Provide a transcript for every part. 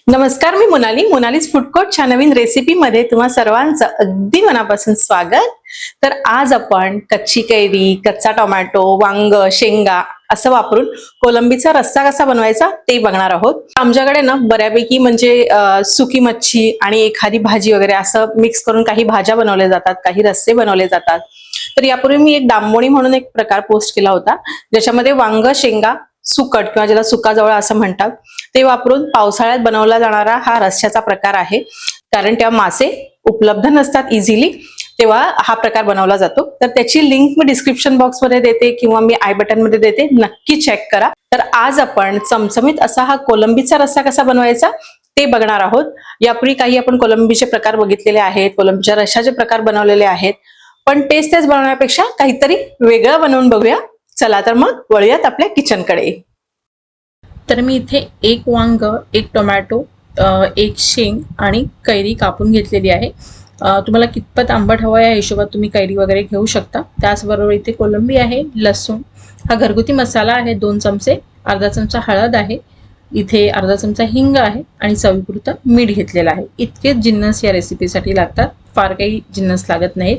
नमस्कार, मी मोनालीज फूड कोर्टच्या नवीन रेसिपीमध्ये तुम्हा सर्वांचं अगदी मनापासून स्वागत। तर आज आपण कच्ची कैरी, कच्चा टोमॅटो, वांग, शेंगा असं वापरून कोलंबीचा रस्सा कसा बनवायचा ते बघणार आहोत। आमच्याकडे ना बऱ्यापैकी म्हणजे सुकी मच्छी आणि एखादी भाजी वगैरे असं मिक्स करून काही भाज्या बनवल्या जातात, काही रस्से बनवले जातात। तर यापूर्वी मी एक दामबोणी म्हणून एक प्रकार पोस्ट केला होता, ज्याच्यामध्ये वांग, शेंगा, सुकट किंवा ज्याला सुका जवळ असं म्हणतात ते वापरून पावसाळ्यात बनवला जाणारा हा रस्स्याचा प्रकार आहे। कारण तेव्हा मासे उपलब्ध नसतात इझिली, तेव्हा हा प्रकार बनवला जातो। तर त्याची लिंक मी डिस्क्रिप्शन बॉक्स मध्ये देते किंवा मी आय बटन मध्ये देते, नक्की चेक करा। तर आज आपण चमचमीत असा हा कोलंबीचा रस्सा कसा बनवायचा ते बघणार आहोत। यापूर्वी काही आपण कोलंबीचे प्रकार बघितलेले आहेत, कोलंबीच्या रश्शाचे प्रकार बनवलेले आहेत, पण तेच बनवण्यापेक्षा काहीतरी वेगळं बनवून बघूया। चला तर मग वळूयात आपल्या किचनकडे। तर मी इथे एक वांग, एक टोमॅटो, एक शेंग आणि कैरी कापून घेतलेली आहे। तुम्हाला कितपत आंबट हवं या हिशोबात तुम्ही कैरी वगैरे घेऊ शकता। त्याचबरोबर इथे कोलंबी आहे, लसूण, हा घरगुती मसाला आहे 2 चमचे, अर्धा चमचा हळद आहे, इथे अर्धा चमचा हिंग आहे आणि चवीपुरतं मीठ घेतलेलं आहे। इतकेच जिन्नस या रेसिपीसाठी लागतात, फार काही जिन्नस लागत नाहीत।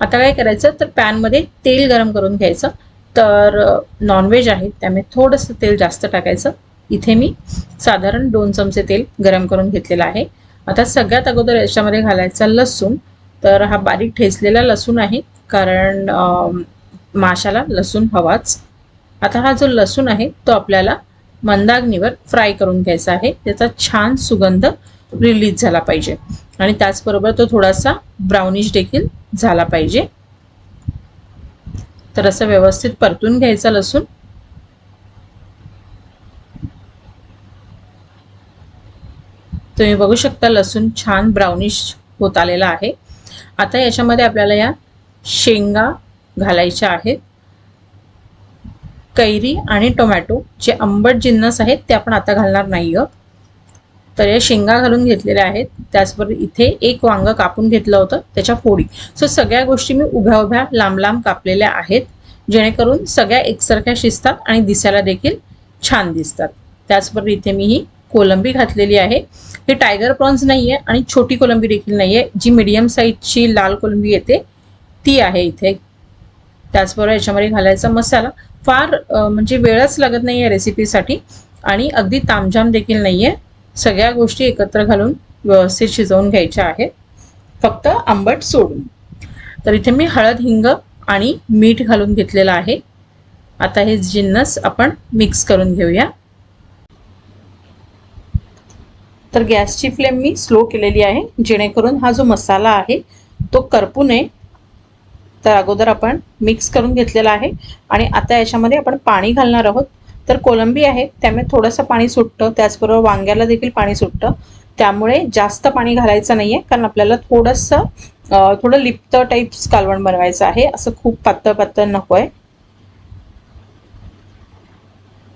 आता काय करायचं तर पॅन मध्ये तेल गरम करून घ्यायचं। तर नॉनव्हेज आहे त्यामुळे थोडंसं तेल जास्त टाकायचं। इथे मी साधारण 2 चमचे तेल गरम करून घेतलेलं आहे। आता सगळ्यात अगोदर याच्यामध्ये घालायचा लसूण। तर हा बारीक ठेचलेला लसूण आहे, कारण माशाला लसूण हवाच। आता हा जो लसूण आहे तो आपल्याला मंद अग्नीवर फ्राय करून घ्यायचा आहे, त्याचा छान सुगंध रिलीज झाला पाहिजे आणि त्याचबरोबर तो थोडासा ब्राउनिश देखील झाला पाहिजे। तर असं व्यवस्थित परतून घ्यायचा लसूण। तुम्ही बघू शकता लसूण छान ब्राउनिश होत आलेला आहे। आता याच्यामध्ये आपल्याला या शेंगा घालायच्या आहेत, कैरी आणि टोमॅटो, जे आंबट जिन्नस आहेत ते आपण आता घालणार नाही आहोत। तर या शेंगा घालून घेतलेल्या आहेत। त्याचबरोबर इथे एक वांग कापून घेतलं होतं, त्याच्या फोडी। सो सगळ्या गोष्टी मी उभ्या उभ्या लांब लांब कापलेल्या आहेत, जेणेकरून सगळ्या एकसारख्या शिजतात आणि दिसायला देखील छान दिसतात। त्याचबरोबर इथे मी ही कोलंबी घातलेली आहे। हे टायगर प्रॉन्स नाहीये आणि छोटी कोलंबी देखील नाहीये, जी मीडियम साईजची लाल कोलंबी येते ती आहे इथे। त्याचबरोबर याच्यामध्ये घालायचा मसाला। फार म्हणजे वेळच लागत नाही या रेसिपीसाठी आणि अगदी तामझाम देखील नाहीये। सगळ्या गोष्टी एकत्र घालून व्यवस्थित शिजवून घ्यायच्या आहेत, फक्त आंबट सोडून। तर इथे मी हळद, हिंग आणि मीठ घालून घेतलेलं आहे। आता हे जिन्नस आपण मिक्स करून घेऊया। तर गॅसची फ्लेम मी स्लो केलेली आहे, जेणेकरून हा जो मसाला आहे तो करपू नये। तर अगोदर आपण मिक्स करून घेतलेला आहे आणि आता याच्यामध्ये आपण पाणी घालणार आहोत। तर कोलंबी आहे त्यामुळे थोडंसं पाणी सुटतं, त्याचबरोबर वांग्याला देखील पाणी सुटतं, त्यामुळे जास्त पाणी घालायचं नाहीये, कारण आपल्याला थोडं लिप्त टाईप्स कालवण बनवायचं आहे, असं खूप पातळ पातळ नकोय।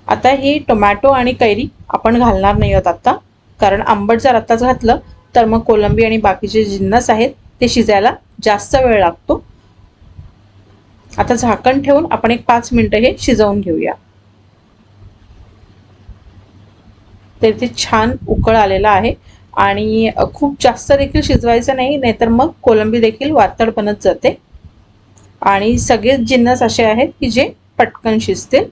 आता ही टोमॅटो आणि कैरी आपण घालणार नाही आहोत आता, कारण आंबट जर आताच घातलं तर मग कोलंबी आणि बाकीचे जिन्नस आहेत ते शिजायला जास्त वेळ लागतो। आता झाकण ठेवून आपण एक 5 मिनिटं हे शिजवून घेऊया। तर ते छान उकळ आलेला आहे आणि खूप जास्त देखील शिजवायचं नाही, नाहीतर मग कोलंबी देखील वातड बनत जाते आणि सगळेच जिन्नस असे आहेत की जे पटकन शिजतील।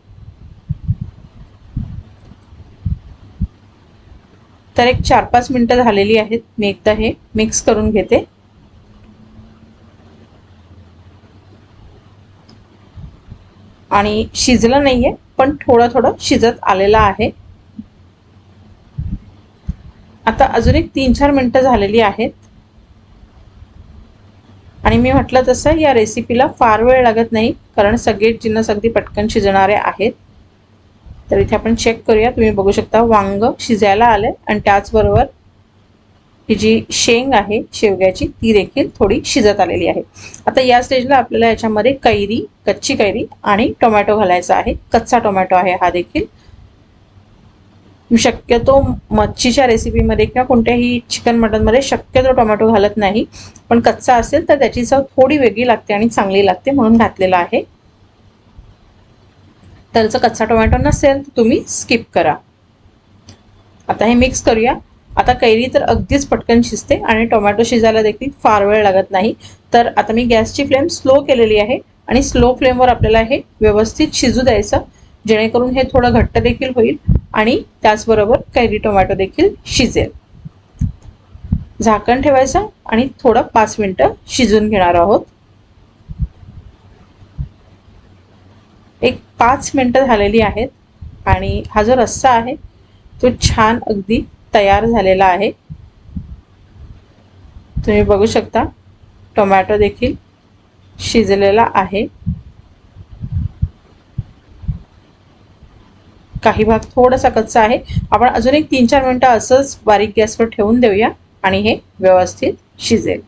तर एक 4-5 मिनिटं झालेली आहेत, मी एकदा हे मिक्स करून घेते। आणि शिजलं नाहीये, पण थोडं थोडं शिजत आलेलं आहे। आता अजून एक 3-4 मिनिटं झालेली आहेत आणि मी म्हटलं तसं या रेसिपीला फार वेळ लागत नाही, कारण सगळे जिन्नस अगदी पटकन शिजणारे आहेत। तर इथे आपण चेक करूया। तुम्ही बघू शकता वांग शिजायला आले आणि त्याचबरोबर ही जी शेंग आहे शेवग्याची ती देखील थोडी शिजत आलेली आहे। आता या स्टेजला आपल्याला याच्यामध्ये कैरी, कच्ची कैरी आणि टोमॅटो घालायचा आहे। कच्चा टोमॅटो आहे हा देखील। शक्यतो मच्छीच्या रेसिपीमध्ये किंवा कोणत्याही चिकन मटन मध्ये शक्यतो टोमॅटो घालत नाही, पण कच्चा असेल तर त्याची चव थोडी वेगळी लागते आणि चांगली लागते, म्हणून घातलेला आहे। तर जर कच्चा टोमॅटो नसेल तर तुम्ही स्किप करा। आता हे मिक्स करूया आता कैरी तर अगदीच पटकन शिजते आणि टोमॅटो शिजायला देखील फार वेळ लागत नाही. तर आता मी गॅसची फ्लेम स्लो केलेली आहे आणि स्लो फ्लेमवर आपल्याला हे व्यवस्थित शिजू द्यायचं, जेणेकरून हे थोडं घट्ट देखील होईल आणि त्याचबरोबर कैरी टोमॅटो देखील शिजेल. झाकण ठेवायचं आणि थोडं 5 मिनिटं शिजून घेणार आहोत. एक 5 मिनिटं झालेली आहेत आणि हा जो रस्सा आहे तो छान अगदी तयार झालेला आहे. तुम्ही बघू शकता टोमॅटो देखील शिजलेला आहे. काही भाग थोडासा कच्चा आहे. आपण अजून एक 3-4 मिनिटं असंच बारीक गॅसवर ठेवून देऊया आणि हे व्यवस्थित शिजेल.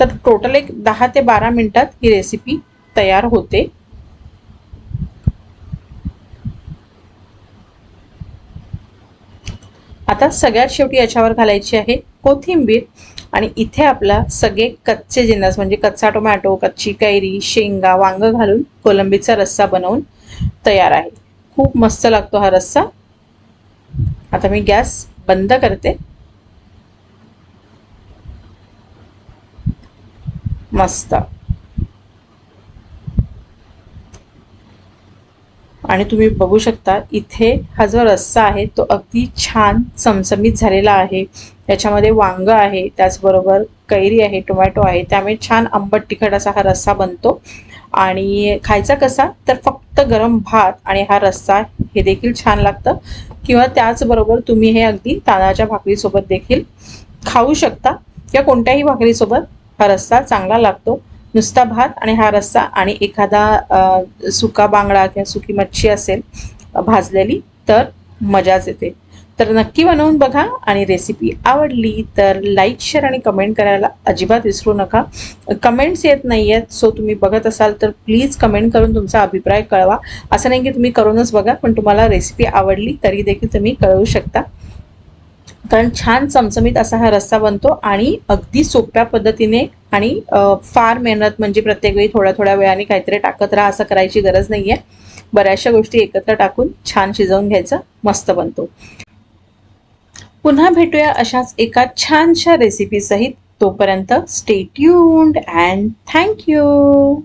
तर टोटल एक 10 ते 12 मिनिटात ही रेसिपी तयार होते. आता सगळ्यात शेवटी याच्यावर घालायची आहे कोथिंबीर आणि इथे आपला सगळे कच्चे जिन्नस म्हणजे कच्चा टोमॅटो, कच्ची कैरी, शेंगा, वांग घालून कोलंबीचा रस्सा बनवून तयार आहे. खूप मस्त लागतो हा रस्सा. आता मी गॅस बंद करते. मस्त. आणि तुम्ही बघू शकता इथे हा जो रस्सा आहे तो अगदी छान चमचमीत झालेला आहे. याच्यामध्ये वांग आहे, त्याचबरोबर कैरी आहे, टोमॅटो आहे, त्यामुळे छान आंबट तिखट असा हा रस्सा बनतो. आणि खायचा कसा तर फक्त गरम भात आणि हा रस्सा हे देखील छान लागतं, किंवा त्याचबरोबर तुम्ही हे अगदी तांदळाच्या भाकरीसोबत देखील खाऊ शकता किंवा कोणत्याही भाकरीसोबत हा रस्सा चांगला लागतो. नुसता भात आणि हा रस्सा आणि एखादा सुका बांगडा किंवा सुकी मच्छी असेल भाजलेली तर मजाच येते. तर नक्की बनवून बघा आणि रेसिपी आवडली तर लाईक, शेअर आणि कमेंट करायला अजिबात विसरू नका. कमेंट्स येत नाही आहेत, सो तुम्ही बघत असाल तर प्लीज कमेंट करून तुमचा अभिप्राय कळवा. असं नाही की तुम्ही करूनच बघा, पण तुम्हाला रेसिपी आवडली तरी देखील तुम्ही कळवू शकता. कारण छान चमचमीत असा हा रस्सा बनतो आणि अगदी सोप्या पद्धतीने आणि फार मेहनत म्हणजे प्रत्येक वेळी थोड्या थोड्या वेळाने काहीतरी टाकत राहा असं करायची गरज नाहीये. बऱ्याचशा गोष्टी एकत्र टाकून छान शिजवून घ्यायचं, मस्त बनतो. पुन्हा भेटूया अशाच एका छानशा रेसिपी सहित. तोपर्यंत stay tuned and thank you.